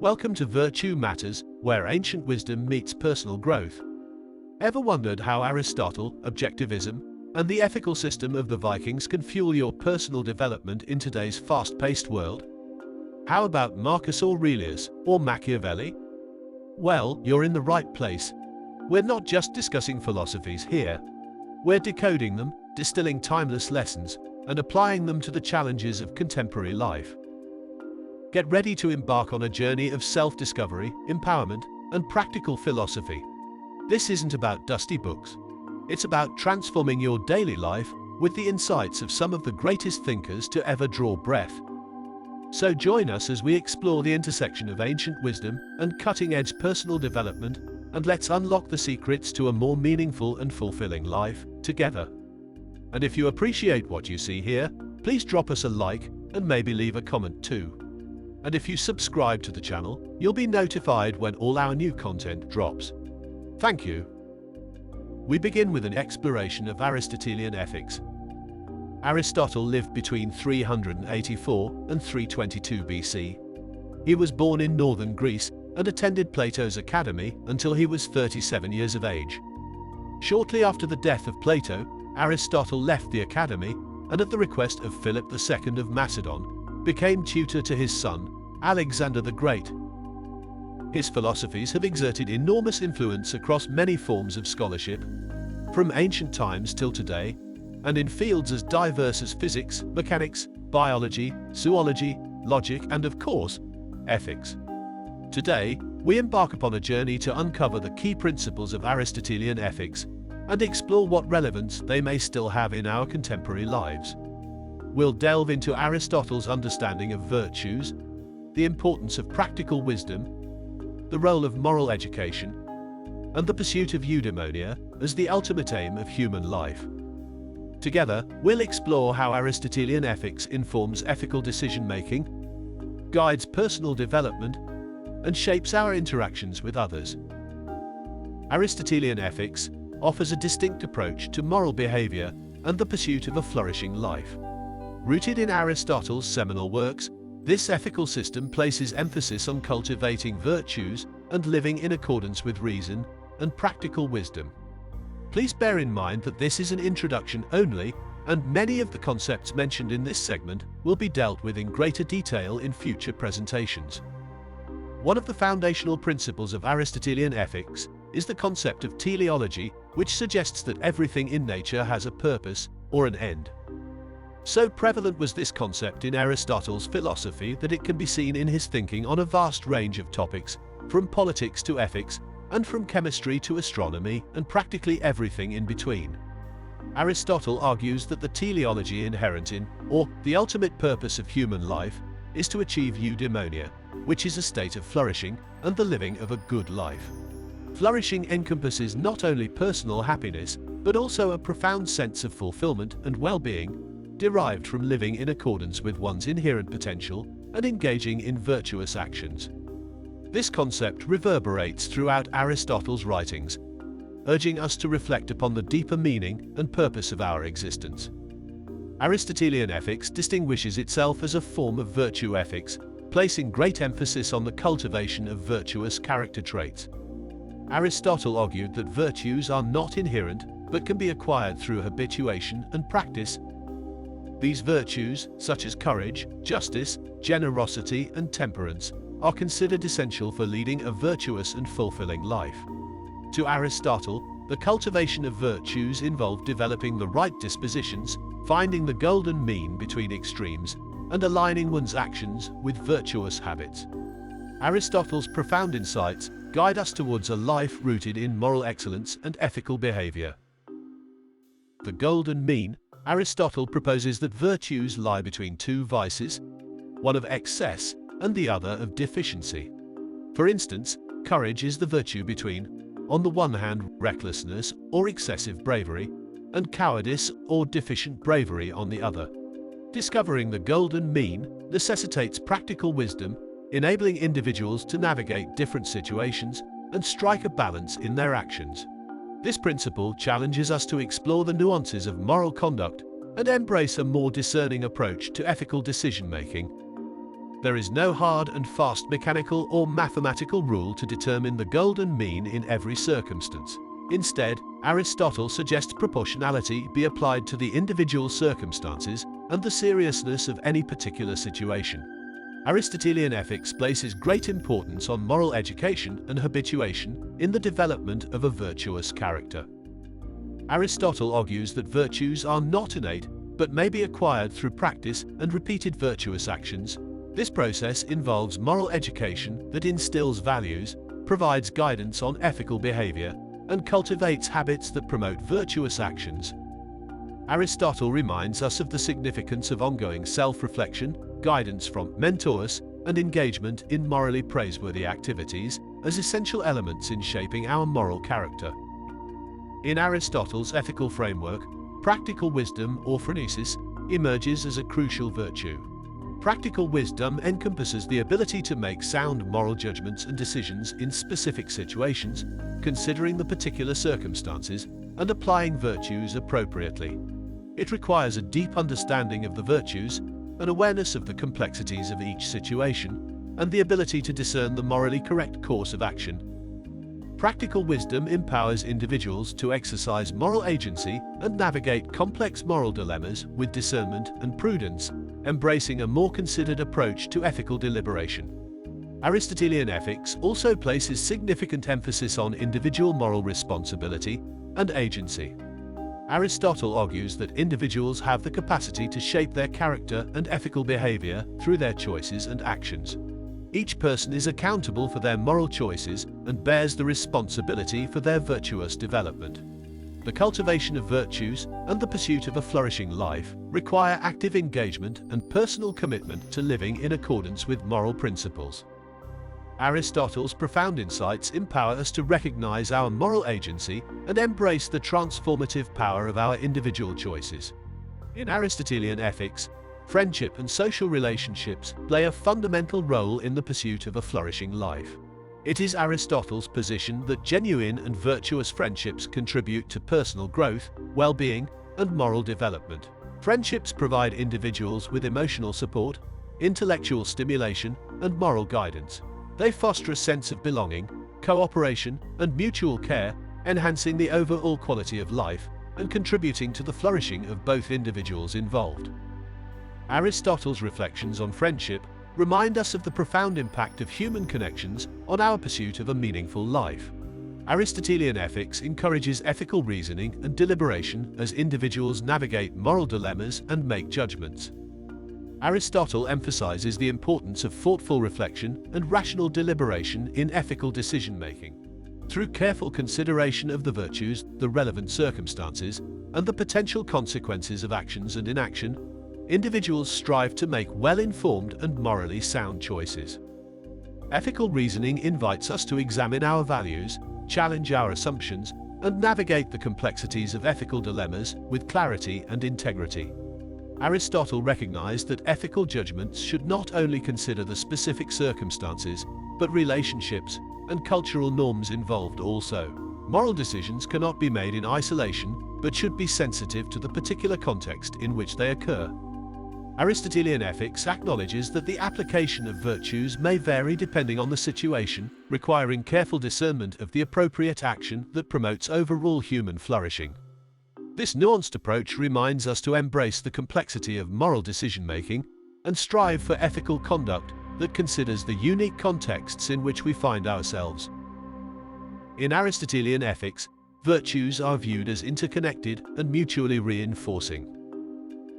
Welcome to Virtue Matters, where ancient wisdom meets personal growth. Ever wondered how Aristotle, objectivism, and the ethical system of the Vikings can fuel your personal development in today's fast-paced world? How about Marcus Aurelius or Machiavelli? Well, you're in the right place. We're not just discussing philosophies here. We're decoding them, distilling timeless lessons, and applying them to the challenges of contemporary life. Get ready to embark on a journey of self-discovery, empowerment, and practical philosophy. This isn't about dusty books. It's about transforming your daily life with the insights of some of the greatest thinkers to ever draw breath. So join us as we explore the intersection of ancient wisdom and cutting-edge personal development, and let's unlock the secrets to a more meaningful and fulfilling life together. And if you appreciate what you see here, please drop us a like and maybe leave a comment too. And if you subscribe to the channel, you'll be notified when all our new content drops. Thank you. We begin with an exploration of Aristotelian ethics. Aristotle lived between 384 and 322 BC. He was born in northern Greece and attended Plato's academy until he was 37 years of age. Shortly after the death of Plato, Aristotle left the academy and, at the request of Philip II of Macedon, became tutor to his son, Alexander the Great. His philosophies have exerted enormous influence across many forms of scholarship, from ancient times till today, and in fields as diverse as physics, mechanics, biology, zoology, logic, and of course, ethics. Today, we embark upon a journey to uncover the key principles of Aristotelian ethics and explore what relevance they may still have in our contemporary lives. We'll delve into Aristotle's understanding of virtues, the importance of practical wisdom, the role of moral education, and the pursuit of eudaimonia as the ultimate aim of human life. Together, we'll explore how Aristotelian ethics informs ethical decision-making, guides personal development, and shapes our interactions with others. Aristotelian ethics offers a distinct approach to moral behavior and the pursuit of a flourishing life. Rooted in Aristotle's seminal works, this ethical system places emphasis on cultivating virtues and living in accordance with reason and practical wisdom. Please bear in mind that this is an introduction only, and many of the concepts mentioned in this segment will be dealt with in greater detail in future presentations. One of the foundational principles of Aristotelian ethics is the concept of teleology, which suggests that everything in nature has a purpose or an end. So prevalent was this concept in Aristotle's philosophy that it can be seen in his thinking on a vast range of topics, from politics to ethics, and from chemistry to astronomy, and practically everything in between. Aristotle argues that the teleology inherent in, or the ultimate purpose of human life, is to achieve eudaimonia, which is a state of flourishing and the living of a good life. Flourishing encompasses not only personal happiness, but also a profound sense of fulfillment and well-being, derived from living in accordance with one's inherent potential and engaging in virtuous actions. This concept reverberates throughout Aristotle's writings, urging us to reflect upon the deeper meaning and purpose of our existence. Aristotelian ethics distinguishes itself as a form of virtue ethics, placing great emphasis on the cultivation of virtuous character traits. Aristotle argued that virtues are not inherent, but can be acquired through habituation and practice. These virtues, such as courage, justice, generosity, and temperance, are considered essential for leading a virtuous and fulfilling life. To Aristotle, the cultivation of virtues involved developing the right dispositions, finding the golden mean between extremes, and aligning one's actions with virtuous habits. Aristotle's profound insights guide us towards a life rooted in moral excellence and ethical behavior. The golden mean. Aristotle proposes that virtues lie between two vices, one of excess and the other of deficiency. For instance, courage is the virtue between, on the one hand, recklessness or excessive bravery, and cowardice or deficient bravery on the other. Discovering the golden mean necessitates practical wisdom, enabling individuals to navigate different situations and strike a balance in their actions. This principle challenges us to explore the nuances of moral conduct and embrace a more discerning approach to ethical decision-making. There is no hard and fast mechanical or mathematical rule to determine the golden mean in every circumstance. Instead, Aristotle suggests proportionality be applied to the individual circumstances and the seriousness of any particular situation. Aristotelian ethics places great importance on moral education and habituation in the development of a virtuous character. Aristotle argues that virtues are not innate, but may be acquired through practice and repeated virtuous actions. This process involves moral education that instills values, provides guidance on ethical behavior, and cultivates habits that promote virtuous actions. Aristotle reminds us of the significance of ongoing self-reflection, guidance from mentors, and engagement in morally praiseworthy activities as essential elements in shaping our moral character. In Aristotle's ethical framework, practical wisdom or phronesis emerges as a crucial virtue. Practical wisdom encompasses the ability to make sound moral judgments and decisions in specific situations, considering the particular circumstances and applying virtues appropriately. It requires a deep understanding of the virtues, an awareness of the complexities of each situation, and the ability to discern the morally correct course of action. Practical wisdom empowers individuals to exercise moral agency and navigate complex moral dilemmas with discernment and prudence, embracing a more considered approach to ethical deliberation. Aristotelian ethics also places significant emphasis on individual moral responsibility and agency. Aristotle argues that individuals have the capacity to shape their character and ethical behavior through their choices and actions. Each person is accountable for their moral choices and bears the responsibility for their virtuous development. The cultivation of virtues and the pursuit of a flourishing life require active engagement and personal commitment to living in accordance with moral principles. Aristotle's profound insights empower us to recognize our moral agency and embrace the transformative power of our individual choices. In Aristotelian ethics, friendship and social relationships play a fundamental role in the pursuit of a flourishing life. It is Aristotle's position that genuine and virtuous friendships contribute to personal growth, well-being, and moral development. Friendships provide individuals with emotional support, intellectual stimulation, and moral guidance. They foster a sense of belonging, cooperation, and mutual care, enhancing the overall quality of life and contributing to the flourishing of both individuals involved. Aristotle's reflections on friendship remind us of the profound impact of human connections on our pursuit of a meaningful life. Aristotelian ethics encourages ethical reasoning and deliberation as individuals navigate moral dilemmas and make judgments. Aristotle emphasizes the importance of thoughtful reflection and rational deliberation in ethical decision-making. Through careful consideration of the virtues, the relevant circumstances, and the potential consequences of actions and inaction, individuals strive to make well-informed and morally sound choices. Ethical reasoning invites us to examine our values, challenge our assumptions, and navigate the complexities of ethical dilemmas with clarity and integrity. Aristotle recognized that ethical judgments should not only consider the specific circumstances, but relationships and cultural norms involved also. Moral decisions cannot be made in isolation, but should be sensitive to the particular context in which they occur. Aristotelian ethics acknowledges that the application of virtues may vary depending on the situation, requiring careful discernment of the appropriate action that promotes overall human flourishing. This nuanced approach reminds us to embrace the complexity of moral decision-making and strive for ethical conduct that considers the unique contexts in which we find ourselves. In Aristotelian ethics, virtues are viewed as interconnected and mutually reinforcing.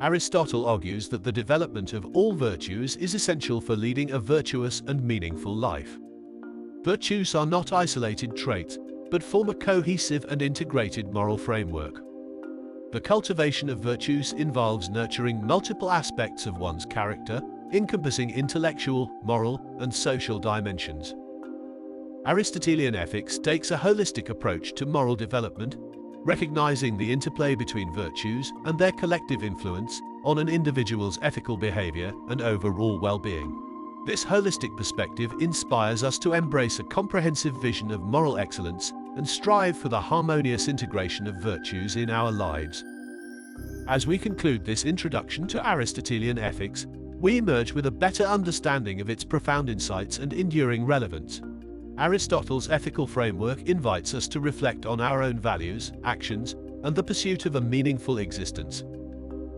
Aristotle argues that the development of all virtues is essential for leading a virtuous and meaningful life. Virtues are not isolated traits, but form a cohesive and integrated moral framework. The cultivation of virtues involves nurturing multiple aspects of one's character, encompassing intellectual, moral, and social dimensions. Aristotelian ethics takes a holistic approach to moral development, recognizing the interplay between virtues and their collective influence on an individual's ethical behavior and overall well-being. This holistic perspective inspires us to embrace a comprehensive vision of moral excellence and strive for the harmonious integration of virtues in our lives. As we conclude this introduction to Aristotelian ethics, we emerge with a better understanding of its profound insights and enduring relevance. Aristotle's ethical framework invites us to reflect on our own values, actions, and the pursuit of a meaningful existence.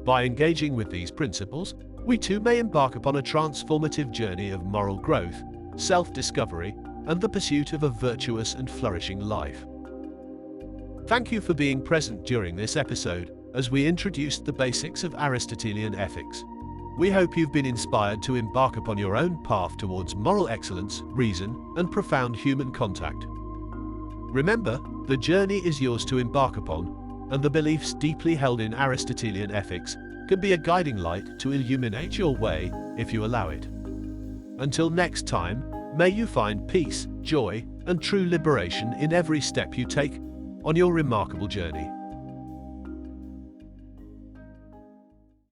By engaging with these principles, we too may embark upon a transformative journey of moral growth, self-discovery, and the pursuit of a virtuous and flourishing life. Thank you for being present during this episode, as we introduced the basics of Aristotelian ethics. We hope you've been inspired to embark upon your own path towards moral excellence, reason, and profound human contact. Remember, the journey is yours to embark upon, and the beliefs deeply held in Aristotelian ethics can be a guiding light to illuminate your way if you allow it. Until next time, may you find peace, joy, and true liberation in every step you take on your remarkable journey.